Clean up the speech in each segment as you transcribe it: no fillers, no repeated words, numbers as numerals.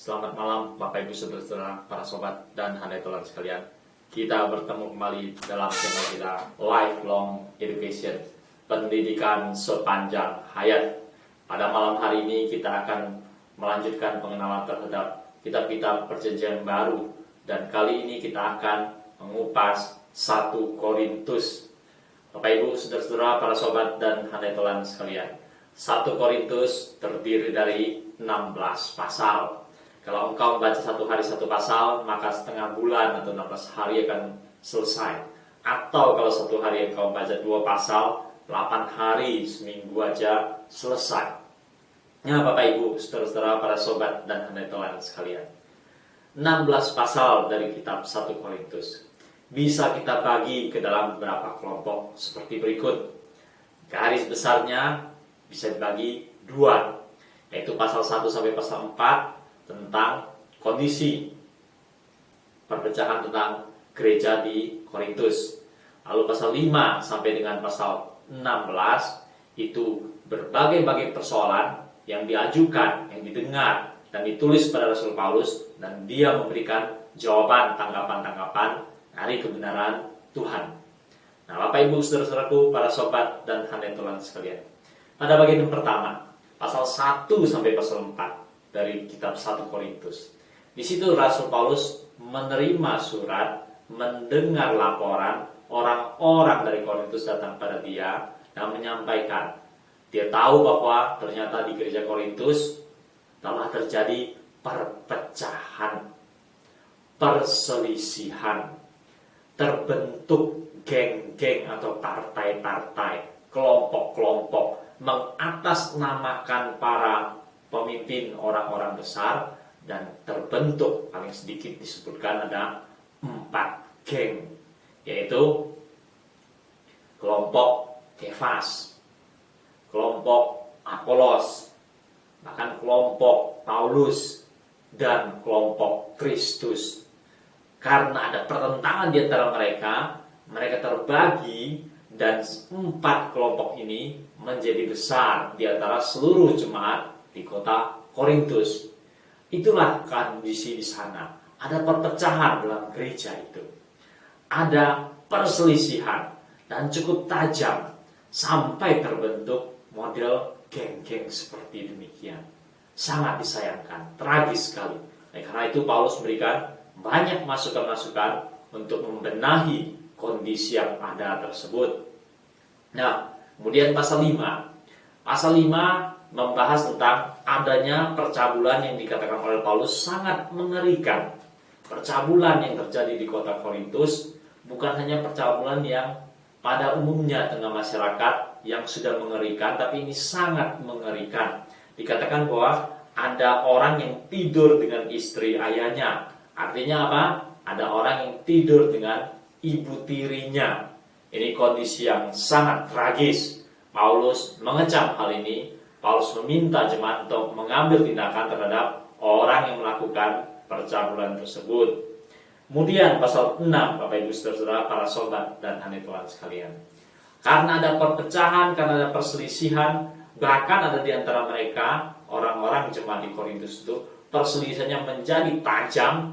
Selamat malam Bapak Ibu Saudara, para sobat dan handai tolan sekalian. Kita bertemu kembali dalam channel kita Lifelong Education, pendidikan sepanjang hayat. Pada malam hari ini kita akan melanjutkan pengenalan terhadap kitab-kitab Perjanjian Baru, dan kali ini kita akan mengupas 1 Korintus. Bapak Ibu Saudara, para sobat dan handai tolan sekalian, 1 Korintus terdiri dari 16 pasal. Kalau engkau membaca 1 hari 1 pasal, maka setengah bulan atau 16 hari akan selesai. Atau kalau 1 hari engkau membaca 2 pasal, 8 hari, seminggu aja selesai. Nah, Bapak Ibu, saudara-saudara, para sobat dan handai tolan sekalian, 16 pasal dari kitab 1 Korintus bisa kita bagi ke dalam beberapa kelompok seperti berikut. Garis besarnya bisa dibagi 2, yaitu pasal 1 sampai pasal 4 tentang kondisi perpecahan tentang gereja di Korintus. Lalu pasal 5 sampai dengan pasal 16 itu berbagai-bagai persoalan yang diajukan, yang didengar dan ditulis pada Rasul Paulus, dan dia memberikan jawaban, tanggapan-tanggapan dari kebenaran Tuhan. Nah, Bapak Ibu saudara-saudaraku, para sobat dan handai tolan sekalian, pada bagian yang pertama, pasal 1 sampai pasal 4 dari kitab 1 Korintus. Di situ Rasul Paulus menerima surat, mendengar laporan orang-orang dari Korintus datang pada dia dan menyampaikan. Dia tahu bahwa ternyata di gereja Korintus telah terjadi perpecahan, perselisihan, terbentuk geng-geng atau partai-partai, kelompok-kelompok, mengatasnamakan para pemimpin orang-orang besar, dan terbentuk, paling sedikit disebutkan ada 4 geng, yaitu kelompok Kefas, kelompok Apolos, bahkan kelompok Paulus, dan kelompok Kristus. Karena ada pertentangan di antara mereka, mereka terbagi, dan 4 kelompok ini menjadi besar di antara seluruh jemaat di kota Korintus. Itulah kondisi di sana. Ada perpecahan dalam gereja itu. Ada perselisihan dan cukup tajam sampai terbentuk model geng-geng seperti demikian. Sangat disayangkan, tragis sekali. Karena itu Paulus memberikan banyak masukan-masukan untuk membenahi kondisi yang ada tersebut. Nah, kemudian pasal 5. Pasal 5 membahas tentang adanya percabulan yang dikatakan oleh Paulus sangat mengerikan. Percabulan yang terjadi di kota Korintus bukan hanya percabulan yang pada umumnya tengah masyarakat yang sudah mengerikan, tapi ini sangat mengerikan. Dikatakan bahwa ada orang yang tidur dengan istri ayahnya. Artinya apa? Ada orang yang tidur dengan ibu tirinya. Ini kondisi yang sangat tragis. Paulus mengecam hal ini. Paulus meminta jemaat untuk mengambil tindakan terhadap orang yang melakukan percabulan tersebut. Kemudian pasal 6, Bapak Ibu saudara-saudara, para sobat dan handai tolan sekalian. Karena ada perpecahan, karena ada perselisihan, bahkan ada di antara mereka orang-orang jemaat di Korintus itu perselisihannya menjadi tajam.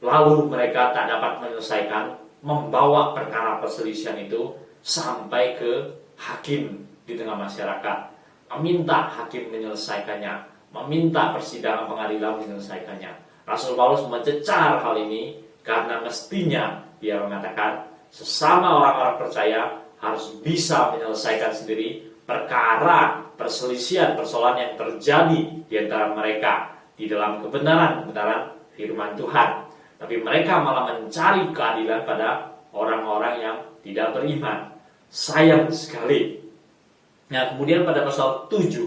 Lalu mereka tak dapat menyelesaikan, membawa perkara perselisihan itu sampai ke hakim di tengah masyarakat, meminta hakim menyelesaikannya, meminta persidangan pengadilan menyelesaikannya. Rasul Paulus mencecar hal ini karena mestinya dia mengatakan sesama orang-orang percaya harus bisa menyelesaikan sendiri perkara perselisihan, persoalan yang terjadi di antara mereka di dalam kebenaran firman Tuhan. Tapi mereka malah mencari keadilan pada orang-orang yang tidak beriman. Sayang sekali. Nah, kemudian pada pasal 7.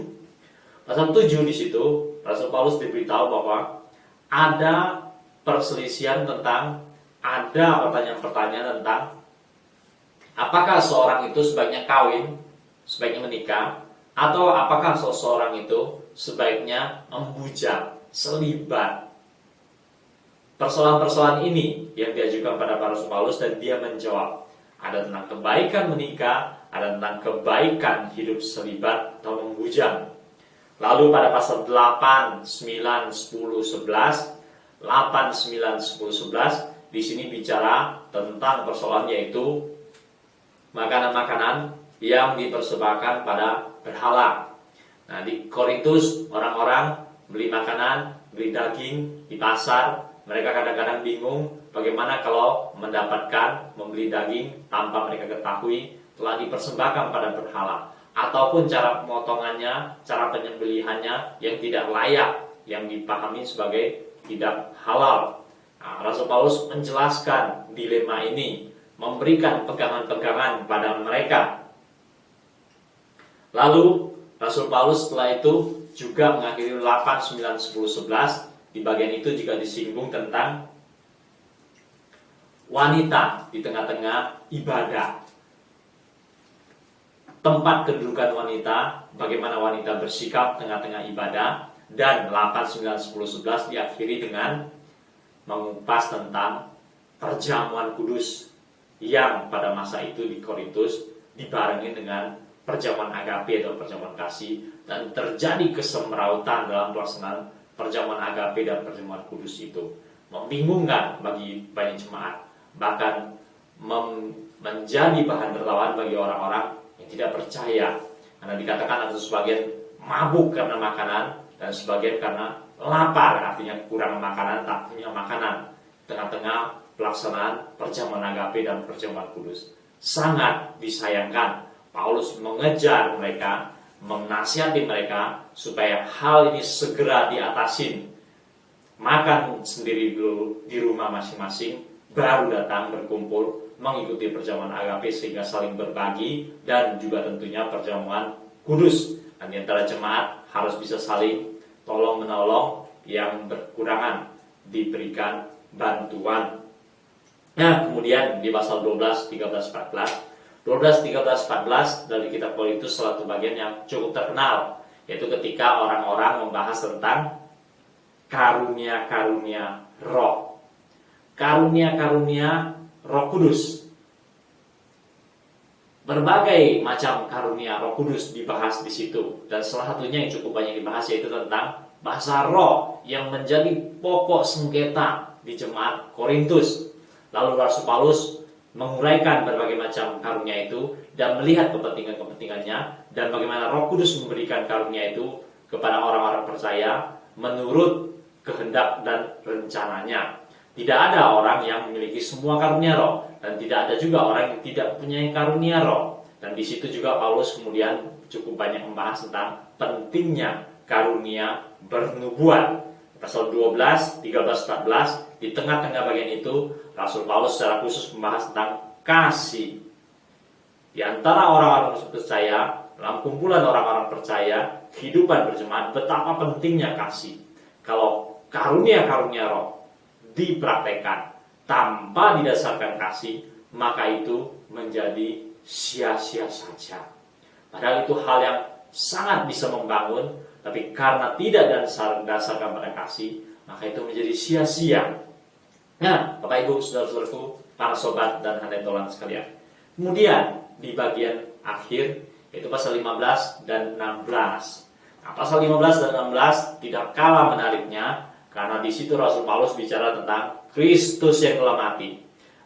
Pasal 7 di situ Rasul Paulus diberitahu bahwa ada perselisihan tentang, ada pertanyaan-pertanyaan tentang apakah seorang itu sebaiknya kawin, sebaiknya menikah, atau apakah seseorang itu sebaiknya membujang, selibat. Persoalan-persoalan ini yang diajukan pada Rasul Paulus, dan dia menjawab. Ada tentang kebaikan menikah, ada tentang kebaikan hidup selibat atau membujang. Lalu pada pasal 8, 9, 10, 11, 8, 9, 10, 11, di sini bicara tentang persoalan yaitu makanan-makanan yang dipersembahkan pada berhala. Nah, di Korintus orang-orang beli makanan, beli daging di pasar. Mereka kadang-kadang bingung bagaimana kalau mendapatkan membeli daging tanpa mereka ketahui telah dipersembahkan pada berhala, ataupun cara pemotongannya, cara penyembelihannya yang tidak layak, yang dipahami sebagai tidak halal. Nah, Rasul Paulus menjelaskan dilema ini, memberikan pegangan-pegangan pada mereka. Lalu Rasul Paulus setelah itu juga mengakhiri 8, 9, 10, 11. Di bagian itu juga disinggung tentang wanita di tengah-tengah ibadah. Tempat kedudukan wanita, bagaimana wanita bersikap tengah-tengah ibadah. Dan 8, 9, 10, 11 diakhiri dengan mengupas tentang perjamuan kudus yang pada masa itu di Korintus dibarengi dengan perjamuan agape atau perjamuan kasih, dan terjadi kesemrautan dalam pelaksanaan perjamuan agape dan perjamuan kudus itu. Membingungkan bagi banyak jemaat, bahkan menjadi bahan tertawaan bagi orang-orang yang tidak percaya, karena dikatakan ada sebagian mabuk karena makanan dan sebagian karena lapar, artinya kurang makanan, tak punya makanan tengah-tengah pelaksanaan perjamuan agape dan perjamuan kudus. Sangat disayangkan. Paulus mengejar mereka, menasihati mereka supaya hal ini segera diatasin. Makan sendiri dulu di rumah masing-masing, baru datang berkumpul mengikuti perjamuan agape sehingga saling berbagi, dan juga tentunya perjamuan kudus. Dan di antara jemaat harus bisa saling tolong menolong, yang berkurangan diberikan bantuan. Nah, kemudian di pasal 12, 13, 14, 12, 13, 14 dari kitab Korintus suatu bagian yang cukup terkenal, yaitu ketika orang-orang membahas tentang karunia-karunia roh. Karunia-karunia Roh Kudus. Berbagai macam karunia Roh Kudus dibahas di situ, dan salah satunya yang cukup banyak dibahas yaitu tentang bahasa roh yang menjadi pokok sengketa di jemaat Korintus. Lalu Rasul Paulus menguraikan berbagai macam karunia itu dan melihat kepentingan-kepentingannya, dan bagaimana Roh Kudus memberikan karunia itu kepada orang-orang percaya menurut kehendak dan rencananya. Tidak ada orang yang memiliki semua karunia roh, dan tidak ada juga orang yang tidak punya karunia roh. Dan di situ juga Paulus kemudian cukup banyak membahas tentang pentingnya karunia bernubuat. Pasal 12, 13, 14, di tengah-tengah bagian itu Rasul Paulus secara khusus membahas tentang kasih. Di antara orang-orang percaya, dalam kumpulan orang-orang percaya, kehidupan berjemaat, betapa pentingnya kasih. Kalau karunia-karunia roh dipraktekkan tanpa didasarkan kasih, maka itu menjadi sia-sia saja. Padahal itu hal yang sangat bisa membangun, tapi karena tidak didasarkan pada kasih, maka itu menjadi sia-sia. Nah, Bapak Ibu, saudara-saudaraku, para sobat dan handai tolan sekalian. Kemudian di bagian akhir, yaitu pasal 15 dan 16. Nah, pasal 15 dan 16 tidak kalah menariknya, karena di situ Rasul Paulus bicara tentang Kristus yang telah mati.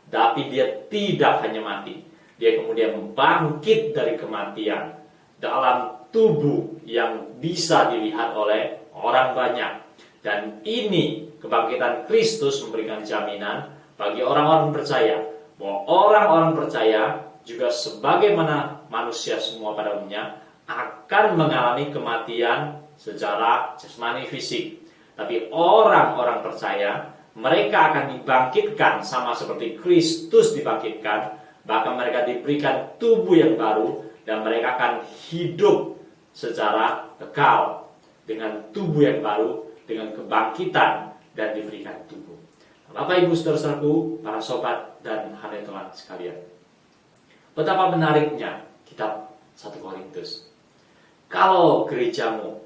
Tapi dia tidak hanya mati, dia kemudian bangkit dari kematian dalam tubuh yang bisa dilihat oleh orang banyak. Dan ini kebangkitan Kristus memberikan jaminan bagi orang-orang percaya bahwa orang-orang percaya juga sebagaimana manusia semua pada umumnya akan mengalami kematian secara jasmani fisik. Tapi orang-orang percaya mereka akan dibangkitkan sama seperti Kristus dibangkitkan, bahkan mereka diberikan tubuh yang baru dan mereka akan hidup secara kekal dengan tubuh yang baru, dengan kebangkitan dan diberikan tubuh. Bapak Ibu saudara-saudaraku, para sobat dan handai tolan sekalian, betapa menariknya kitab 1 Korintus. Kalau gerejamu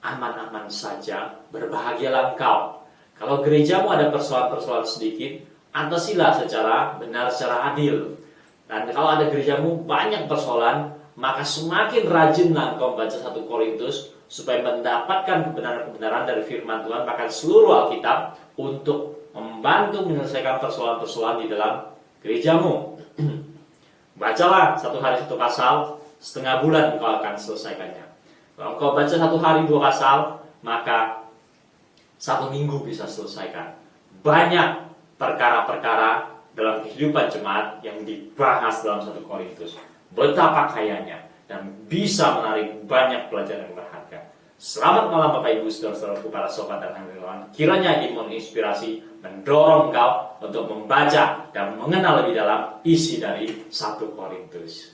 aman-aman saja, berbahagialah engkau. Kalau gerejamu ada persoalan-persoalan sedikit, atasilah secara benar, secara adil. Dan kalau ada gerejamu banyak persoalan, maka semakin rajinlah engkau membaca 1 Korintus supaya mendapatkan kebenaran-kebenaran dari firman Tuhan, bahkan seluruh Alkitab, untuk membantu menyelesaikan persoalan-persoalan di dalam gerejamu. Bacalah 1 hari 1 pasal, setengah bulan engkau akan selesaikannya. Kalau engkau baca 1 hari 2 pasal, maka 1 minggu bisa selesaikan. Banyak perkara-perkara dalam kehidupan jemaat yang dibahas dalam 1 Korintus. Betapa kayanya dan bisa menarik banyak pelajaran yang berharga. Selamat malam Bapak Ibu, saudara-saudaraku, para sobat dan hadirin. Kiranya ini menginspirasi, mendorong engkau untuk membaca dan mengenal lebih dalam isi dari 1 Korintus.